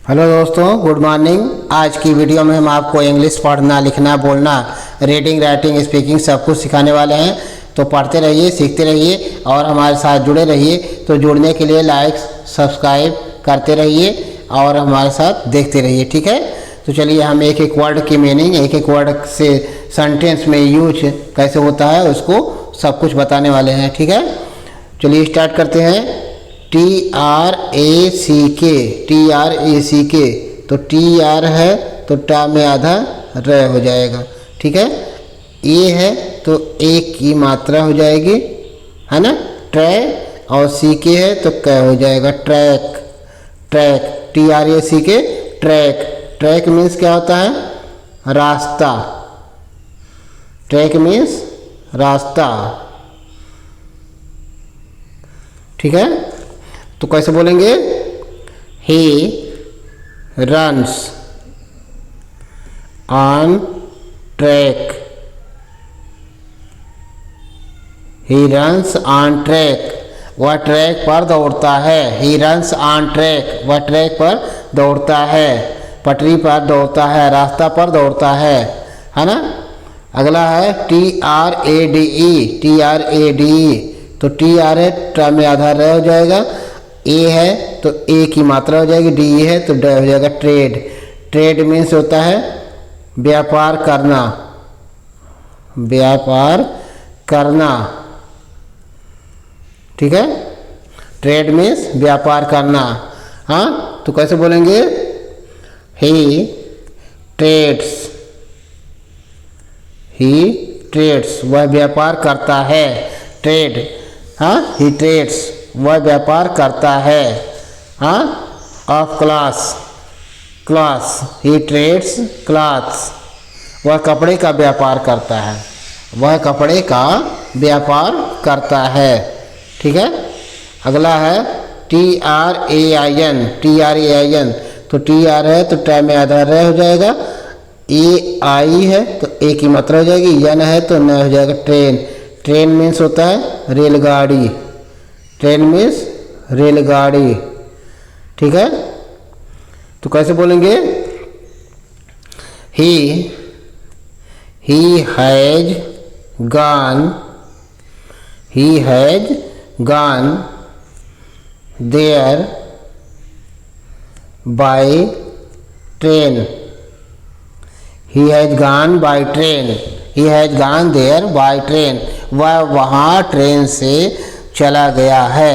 Hello दोस्तों, good morning. आज की वीडियो में हम आपको इंग्लिश पढ़ना, लिखना, बोलना, रीडिंग, राइटिंग, स्पीकिंग सब कुछ सिखाने वाले हैं। तो पढ़ते रहिए, सीखते रहिए और हमारे साथ जुड़े रहिए। तो जुड़ने के लिए लाइक, सब्सक्राइब करते रहिए और हमारे साथ देखते रहिए, ठीक है। तो चलिए हम एक एक वर्ड की मीनिंग, एक एक वर्ड से सेंटेंस में यूज कैसे होता है उसको सब कुछ बताने वाले हैं, ठीक है। चलिए स्टार्ट करते हैं। TRACK, TRACK, तो TR है तो टा में आधा र हो जाएगा, ठीक है। ए है तो एक की मात्रा हो जाएगी, है ना, ट्रै, और CK है तो क हो जाएगा, track. Track, TRACK, track. Track means क्या होता है? रास्ता। ट्रैक मीन्स रास्ता, ठीक है। तो कैसे बोलेंगे? He runs on track. He runs on track, वह ट्रैक पर दौड़ता है। ही रन्स ऑन ट्रैक, वह ट्रैक पर दौड़ता है, पटरी पर दौड़ता है, रास्ता पर दौड़ता है ना। अगला है TRADE, TRADE, तो TR है ट में आधा र हो जाएगा, ए है तो ए की मात्रा हो जाएगी, डी है तो ड हो जाएगा, ट्रेड। ट्रेड मीन्स होता है व्यापार करना, व्यापार करना, ठीक है। ट्रेड मीन्स व्यापार करना। हाँ, तो कैसे बोलेंगे? ही ट्रेड्स, ही ट्रेड्स, वह व्यापार करता है। ट्रेड, हाँ, ही ट्रेड्स, वह व्यापार करता है। हाँ, of class, class, he trades clothes, वह कपड़े का व्यापार करता है, वह कपड़े का व्यापार करता है, ठीक है। अगला है TRAIN, TRAIN, तो TR है तो ट में आधा र हो जाएगा, AI है तो ए की मात्रा हो जाएगी, यन है तो न हो जाएगा, ट्रेन। ट्रेन मीन्स होता है रेलगाड़ी। ट्रेन मीन्स रेलगाड़ी, ठीक है। तो कैसे बोलेंगे? He has gone, he has gone there by train. He has gone by train, he has gone there by train, वह वहाँ ट्रेन से चला गया है,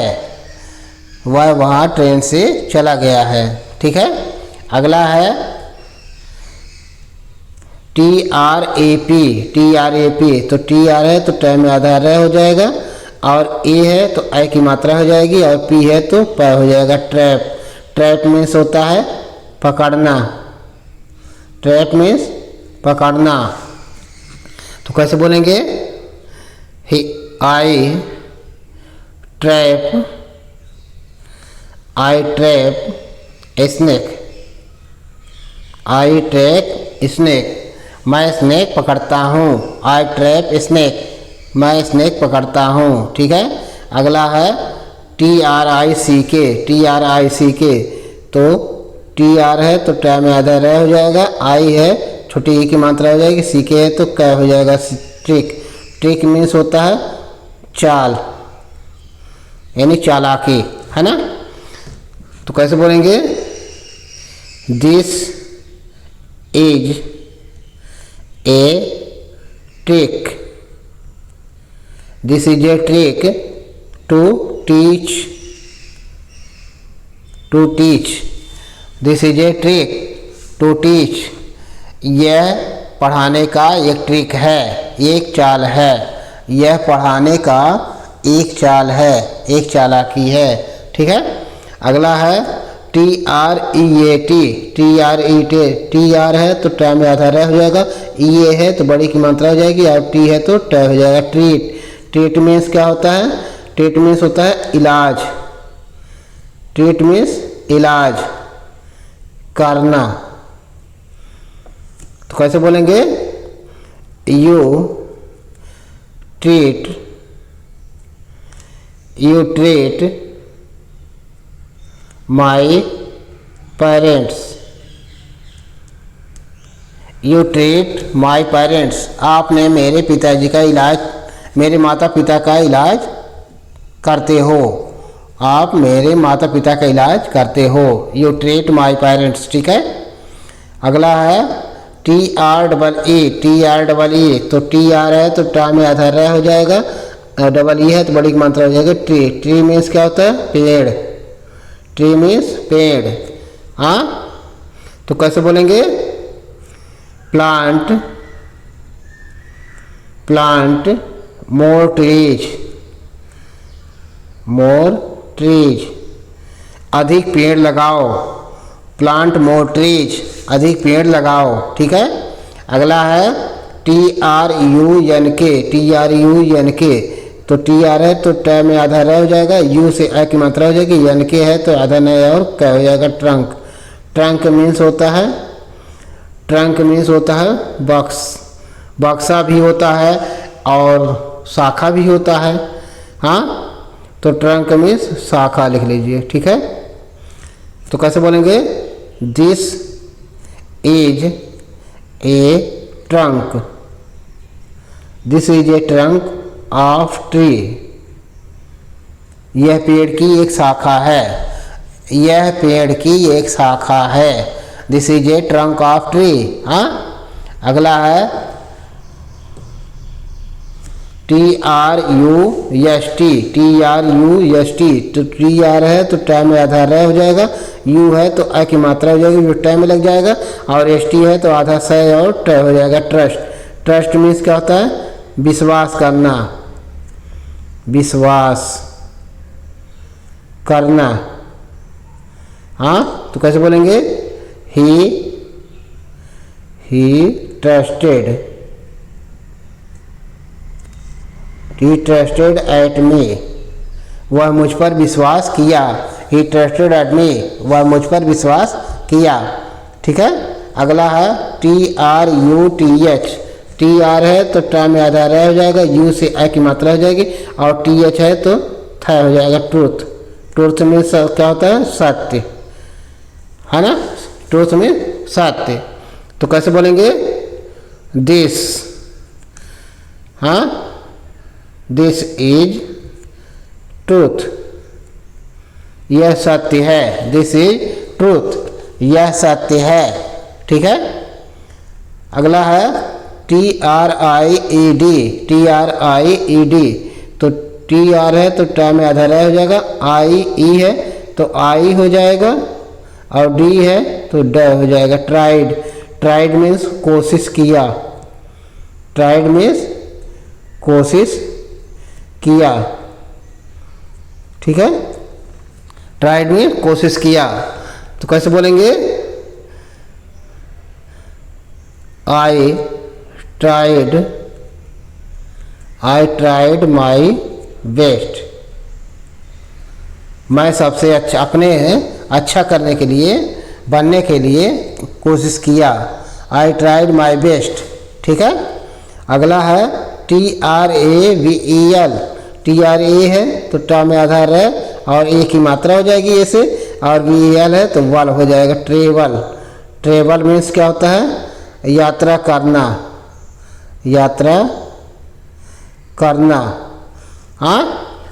वह वहाँ ट्रेन से चला गया है, ठीक है। अगला है TRAP, TRAP, तो TR है तो ट में आधा र हो जाएगा, और ए है तो ए की मात्रा हो जाएगी, और P है तो प हो जाएगा, ट्रैप। ट्रैप मीन्स होता है पकड़ना। ट्रैप मीन्स पकड़ना। तो कैसे बोलेंगे? आई ट्रैप, आई ट्रैप स्नेक, आई ट्रैप स्नेक, मैं स्नेक पकड़ता हूँ। आई ट्रैप स्नेक, मैं स्नेक पकड़ता हूँ, ठीक है। अगला है TRICK, TRICK, तो TR है तो ट में आधा र हो जाएगा, आई है छोटी ई की मात्रा हो जाएगी, CK है तो क हो जाएगा, ट्रिक। ट्रिक मीन्स होता है चाल, यानी चालाकी, है ना। तो कैसे बोलेंगे? This is a trick, this is a trick to teach, to teach, this is a trick to teach, यह पढ़ाने का एक ट्रिक है, एक चाल है, यह पढ़ाने का एक चाल है, एक चालाकी है, ठीक है। अगला है TREAT, TREAT, TR है तो ट में आधा र हो जाएगा, EA है तो बड़ी की मात्रा हो जाएगी, और T है तो ट हो जाएगा, ट्रीट। ट्रीट मीन्स क्या होता है? ट्रीट मीन्स होता है इलाज। ट्रीट मीन्स इलाज करना। तो कैसे बोलेंगे? You treat, you treat my parents, you treat my parents, आपने मेरे पिताजी का इलाज, मेरे माता पिता का इलाज करते हो, आप मेरे माता पिता का इलाज करते हो। यू ट्रीट माई पेरेंट्स, ठीक है। अगला है टी आर डबल ई, तो टी आर है तो टा में आधा र हो जाएगा, डबल ई है तो बड़ी की मात्रा हो जाएगा ट्री। ट्री मीन्स क्या होता है? पेड़। ट्री मीन्स पेड़। हाँ, तो कैसे बोलेंगे? Plant, plant more trees, more trees, अधिक पेड़ लगाओ। प्लांट मोर ट्रीज, अधिक पेड़ लगाओ, ठीक है। अगला है टी आर यू एन के, तो टी आर है तो ट में आधा र हो जाएगा, यू से अ की मात्रा हो जाएगी, एन के है तो आधा न और क हो जाएगा ट्रंक। ट्रंक मीन्स होता है, ट्रंक मीन्स होता है बक्स, बक्सा भी होता है और शाखा भी होता है। हाँ, तो ट्रंक मीन्स शाखा लिख लीजिए, ठीक है। तो कैसे बोलेंगे? This is A trunk, this is A trunk of tree, यह पेड़ की एक शाखा है, यह पेड़ की एक शाखा है। This is A trunk of tree. हाँ, अगला है T are U S T, तो टी आर है तो ट में आधा र हो जाएगा, यू है तो अ की मात्रा हो जाएगी जो ट में लग जाएगा, और एस टी है तो आधा स और ट हो जाएगा ट्रस्ट। ट्रस्ट मीन्स क्या होता है? विश्वास करना, विश्वास करना। हाँ, तो कैसे बोलेंगे? ही ट्रस्टेड एट मी, वह मुझ पर विश्वास किया। ही ट्रस्टेड एट मी, वह मुझ पर विश्वास किया, ठीक है। अगला है T are U T H, T R है तो ट में आधा र हो जाएगा, यू से अ की मात्रा हो जाएगी, और टी एच है तो थ हो जाएगा ट्रूथ। ट्रूथ में क्या होता है? सत्य, है ना। ट्रूथ में सत्य। तो कैसे बोलेंगे? दिस, हाँ, दिस इज ट्रूथ, यह सत्य है। दिस इज ट्रूथ, यह सत्य है, ठीक है। अगला है T are I E D, तो टी आर है तो ट में आधा र हो जाएगा, आई ई है तो आई हो जाएगा, और डी है तो ड हो जाएगा। ट्राइड, ट्राइड मीन्स कोशिश किया, ट्राइड मीन्स कोशिश किया, ठीक है। ट्राइड में कोशिश किया, तो कैसे बोलेंगे? आई ट्राइड माई बेस्ट, मैं सबसे अच्छा, अपने अच्छा करने के लिए, बनने के लिए कोशिश किया। आई ट्राइड माई बेस्ट, ठीक है। अगला है T R A V E L, T R A है तो ट में आधा र और ए की मात्रा हो जाएगी ऐसे, और वी ई एल है तो वल हो जाएगा ट्रेवल। ट्रेवल मीन्स क्या होता है? यात्रा करना, यात्रा करना। हाँ,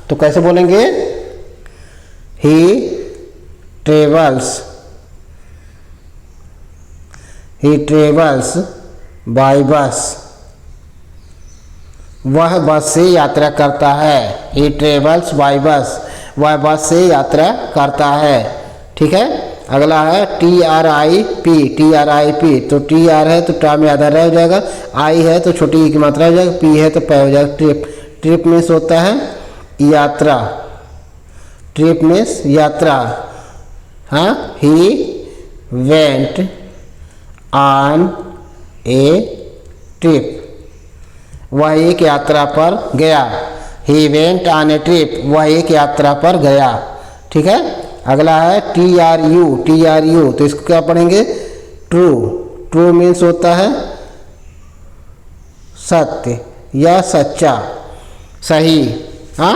तो कैसे बोलेंगे? ही ट्रेवल्स बाय बस, वह बस से यात्रा करता है। ही ट्रेवल्स बाय बस, वह बस से यात्रा करता है, ठीक है। अगला है टी आर आई पी, तो टी आर है तो टा में आधा र हो जाएगा, आई है तो छोटी ई की मात्रा हो जाएगा, पी है तो प हो जाएगा। ट्रिप, ट्रिप मीन्स होता है यात्रा, ट्रिप मीन्स यात्रा। हाँ, he went on A trip, वह एक यात्रा पर गया। He went on A trip, वह एक यात्रा पर गया, ठीक है। अगला है टी आर यू, तो इसको क्या पढ़ेंगे? ट्रू, ट्रू मीन्स होता है सत्य या सच्चा, सही। हाँ,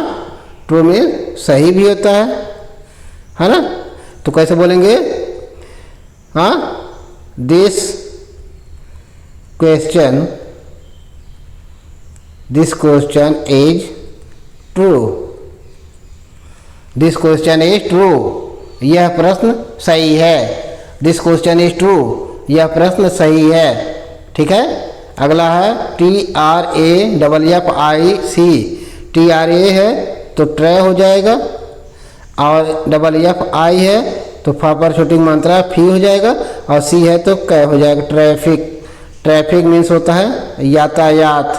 ट्रू मीन्स सही भी होता है ना। तो कैसे बोलेंगे? हाँ, this question is true. This question is true, यह प्रश्न सही है। दिस क्वेश्चन इज ट्रू, यह प्रश्न सही है। ठीक है। अगला है TRAFFIC। TRA है तो ट्रे हो जाएगा, और FFI है तो फा पर छोटी मात्रा फी हो जाएगा, और सी है तो कै हो जाएगा, ट्रैफिक। ट्रैफिक मीन्स होता है यातायात,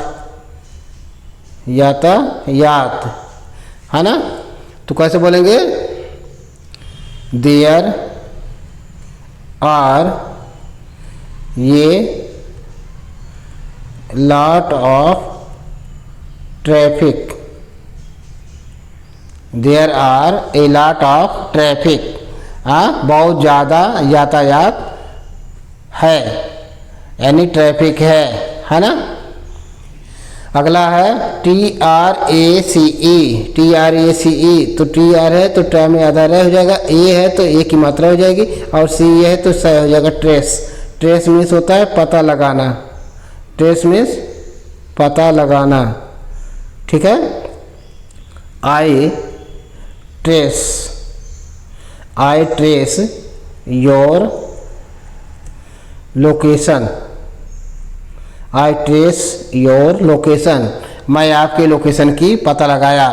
यातायात, है ना। तो कैसे बोलेंगे, there are a lot of traffic, there are a lot of traffic. बहुत ज़्यादा यातायात है, यानी ट्रैफिक है ना। अगला है TRACE। TRACE तो TR है तो ट्रै में आधा रह हो जाएगा, ए है तो ए की मात्रा हो जाएगी, और सी है तो स हो जाएगा, ट्रेस। ट्रेस मीन्स होता है पता लगाना, ट्रेस मीन्स पता लगाना। ठीक है। I trace your location. I trace your location, मैं आपके लोकेशन की पता लगाया,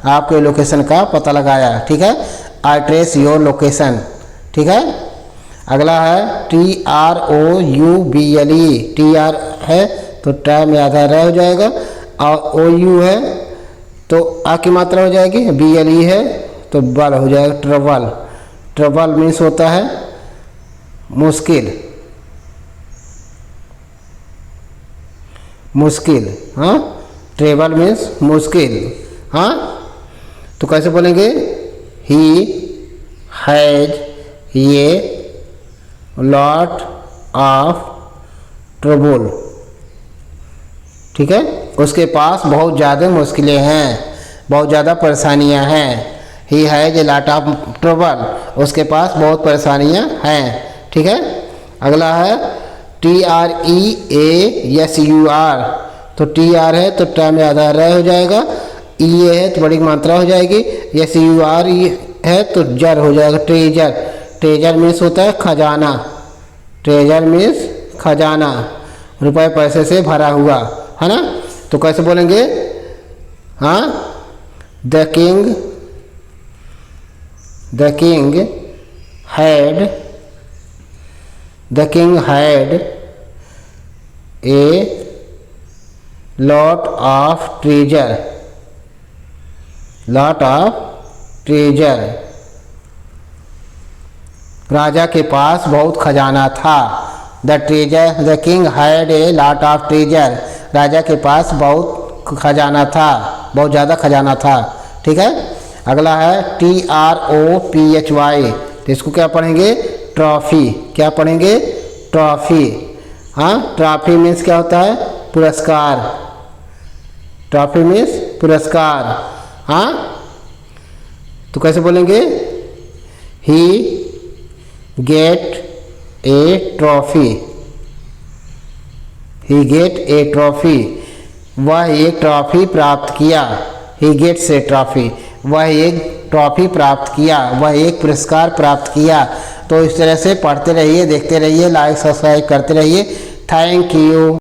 आपके लोकेशन का पता लगाया। ठीक है। I trace your location. ठीक है। अगला है TROUBLE। TR है तो ट में आधा र हो जाएगा, और OU है तो आ की मात्रा हो जाएगी, BLE है तो बल हो जाएगा, ट्रबल। ट्रबल मीन्स होता है मुश्किल, मुश्किल। हाँ, ट्रेवल मीन्स मुश्किल। हाँ, तो कैसे बोलेंगे, ही हैज ये लॉट ऑफ ट्रबल। ठीक है। उसके पास बहुत ज़्यादा मुश्किलें हैं, बहुत ज़्यादा परेशानियां हैं। He has a lot of trouble, उसके पास बहुत परेशानियां हैं। ठीक है। अगला है TREASUR। तो TR है तो ट में आधा र हो जाएगा, EA है तो बड़ी मात्रा हो जाएगी, SUR है तो जर हो जाएगा, ट्रेजर। ट्रेजर मीन्स होता है खजाना, ट्रेजर मीन्स खजाना, रुपए पैसे से भरा हुआ, है ना। तो कैसे बोलेंगे, हाँ, the king had a lot of treasure. Lot of treasure, राजा के पास बहुत खजाना था। The king had a lot of treasure, राजा के पास बहुत खजाना था, बहुत ज़्यादा खजाना था। ठीक है। अगला है TROPHY। तो इसको क्या पढ़ेंगे, ट्रॉफी। क्या पढ़ेंगे, ट्रॉफी। हाँ, ट्रॉफी मीन्स क्या होता है, पुरस्कार। ट्रॉफी मीन्स पुरस्कार। हाँ, तो कैसे बोलेंगे, he get a trophy. He get a trophy, वह एक ट्रॉफी प्राप्त किया। ही गेट्स ए ट्रॉफी, वह एक ट्रॉफी प्राप्त किया, वह एक पुरस्कार प्राप्त किया। तो इस तरह से पढ़ते रहिए, देखते रहिए, लाइक सब्सक्राइब करते रहिए। Thank you.